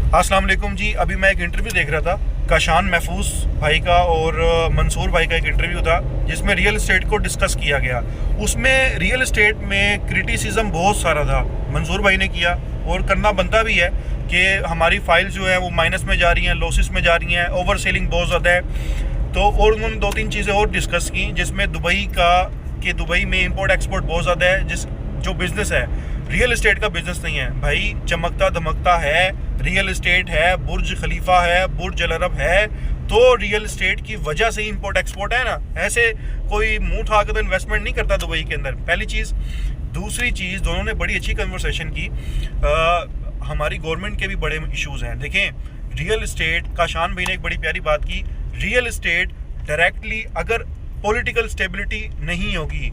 अस्सलाम वालेकुम जी। अभी मैं एक इंटरव्यू देख रहा था काशान महफूज भाई का और मंसूर भाई का एक इंटरव्यू था जिसमें रियल इस्टेट को डिस्कस किया गया। उसमें रियल इस्टेट में क्रिटिसिज्म बहुत सारा था, मंसूर भाई ने किया और करना बनता भी है कि हमारी फाइल्स जो है वो माइनस में जा रही हैं, लॉसेस में जा रही हैं, ओवर सेलिंग बहुत ज़्यादा है। तो और उन्होंने दो तीन चीज़ें और डिस्कस की जिसमें दुबई में इंपोर्ट एक्सपोर्ट बहुत ज़्यादा है। जो बिज़नेस है रियल इस्टेट का बिज़नेस नहीं है भाई, चमकता धमकता है, रियल इस्टेट है, बुर्ज खलीफा है, बुर्ज अल अरब है, तो रियल इस्टेट की वजह से ही इंपोर्ट एक्सपोर्ट है ना। ऐसे कोई मुंह उठा के तो इन्वेस्टमेंट नहीं करता दुबई के अंदर, पहली चीज़। दूसरी चीज़, दोनों ने बड़ी अच्छी कन्वर्सेशन की। हमारी गवर्नमेंट के भी बड़े इश्यूज़ हैं। देखें, रियल इस्टेट, काशान भाई ने एक बड़ी प्यारी बात की, रियल इस्टेट डायरेक्टली अगर पॉलिटिकल स्टेबिलिटी नहीं होगी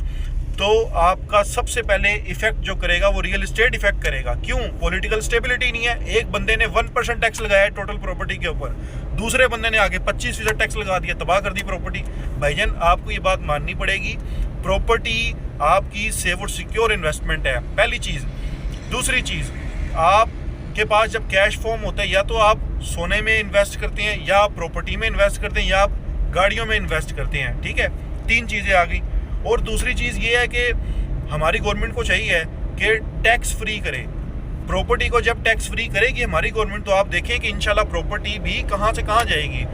तो आपका सबसे पहले इफेक्ट जो करेगा वो रियल इस्टेट इफेक्ट करेगा। क्यों? पॉलिटिकल स्टेबिलिटी नहीं है। एक बंदे ने 1% टैक्स लगाया है टोटल प्रॉपर्टी के ऊपर, दूसरे बंदे ने आगे 25% टैक्स लगा दिया, तबाह कर दी प्रॉपर्टी। भाईजान, आपको ये बात माननी पड़ेगी, प्रॉपर्टी आपकी सेफ और सिक्योर इन्वेस्टमेंट है, पहली चीज़। दूसरी चीज़, आपके पास जब कैश फॉर्म होता है, या तो आप सोने में इन्वेस्ट करते हैं, या आप प्रॉपर्टी में इन्वेस्ट करते हैं, या आप गाड़ियों में इन्वेस्ट करते हैं। ठीक है, तीन चीज़ें आ गई। और दूसरी चीज़ ये है कि हमारी गवर्नमेंट को चाहिए कि टैक्स फ्री करे प्रॉपर्टी को। जब टैक्स फ्री करेगी हमारी गवर्नमेंट, तो आप देखें कि इंशाल्लाह प्रॉपर्टी भी कहाँ से कहाँ जाएगी।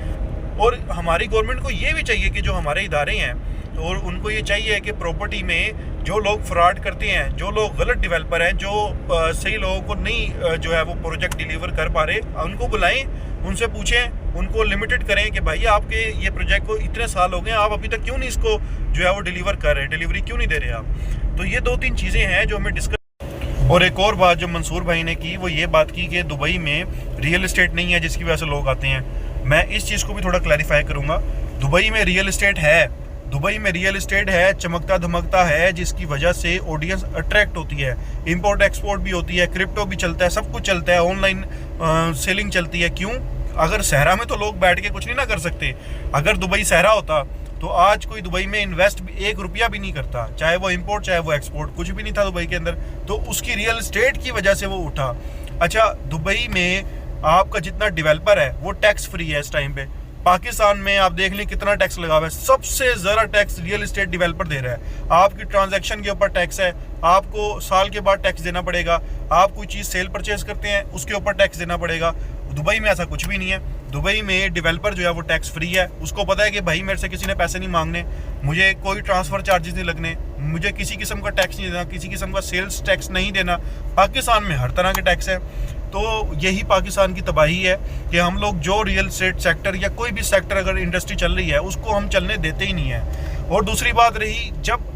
और हमारी गवर्नमेंट को ये भी चाहिए कि जो हमारे इदारे हैं, तो और उनको ये चाहिए कि प्रॉपर्टी में जो लोग फ्रॉड करते हैं, जो लोग गलत डेवलपर हैं, जो सही लोगों को नहीं जो है वो प्रोजेक्ट डिलीवर कर पा रहे, उनको बुलाएं, उनसे पूछें, उनको लिमिटेड करें कि भाई आपके ये प्रोजेक्ट को इतने साल हो गए, आप अभी तक क्यों नहीं इसको जो है वो डिलीवर कर रहे, डिलीवरी क्यों नहीं दे रहे आप। तो ये दो तीन चीज़ें हैं जो हमें डिस्कस। और एक और बात जो मंसूर भाई ने की, वो ये बात की कि दुबई में रियल इस्टेट नहीं है जिसकी वजह से लोग आते हैं। मैं इस चीज़ को भी थोड़ा क्लैरिफाई करूँगा। दुबई में रियल इस्टेट है, दुबई में रियल इस्टेट है, चमकता धमकता है, जिसकी वजह से ऑडियंस अट्रैक्ट होती है। इंपोर्ट एक्सपोर्ट भी होती है, क्रिप्टो भी चलता है, सब कुछ चलता है, ऑनलाइन सेलिंग चलती है। क्यों? अगर सहरा में तो लोग बैठ के कुछ नहीं ना कर सकते। अगर दुबई सहरा होता तो आज कोई दुबई में इन्वेस्ट एक रुपया भी नहीं करता, चाहे वो इंपोर्ट चाहे वो एक्सपोर्ट, कुछ भी नहीं था दुबई के अंदर। तो उसकी रियल इस्टेट की वजह से वो उठा। अच्छा, दुबई में आपका जितना डेवलपर है वो टैक्स फ्री है इस टाइम पे। पाकिस्तान में आप देख लें कितना टैक्स लगा हुआ है, सबसे ज़्यादा टैक्स रियल इस्टेट डेवलपर दे रहा है। आपकी ट्रांजैक्शन के ऊपर टैक्स है, आपको साल के बाद टैक्स देना पड़ेगा। आप कोई चीज़ सेल परचेज करते हैं उसके ऊपर टैक्स देना पड़ेगा। दुबई में ऐसा कुछ भी नहीं है। दुबई में डेवलपर जो है वो टैक्स फ्री है। उसको पता है कि भाई मेरे से किसी ने पैसे नहीं मांगने, मुझे कोई ट्रांसफ़र चार्जेस नहीं लगने, मुझे किसी किस्म का टैक्स नहीं देना, किसी किस्म का सेल्स टैक्स नहीं देना। पाकिस्तान में हर तरह के टैक्स है। तो यही पाकिस्तान की तबाही है कि हम लोग जो रियल एस्टेट सेक्टर या कोई भी सेक्टर अगर इंडस्ट्री चल रही है उसको हम चलने देते ही नहीं है। और दूसरी बात रही, जब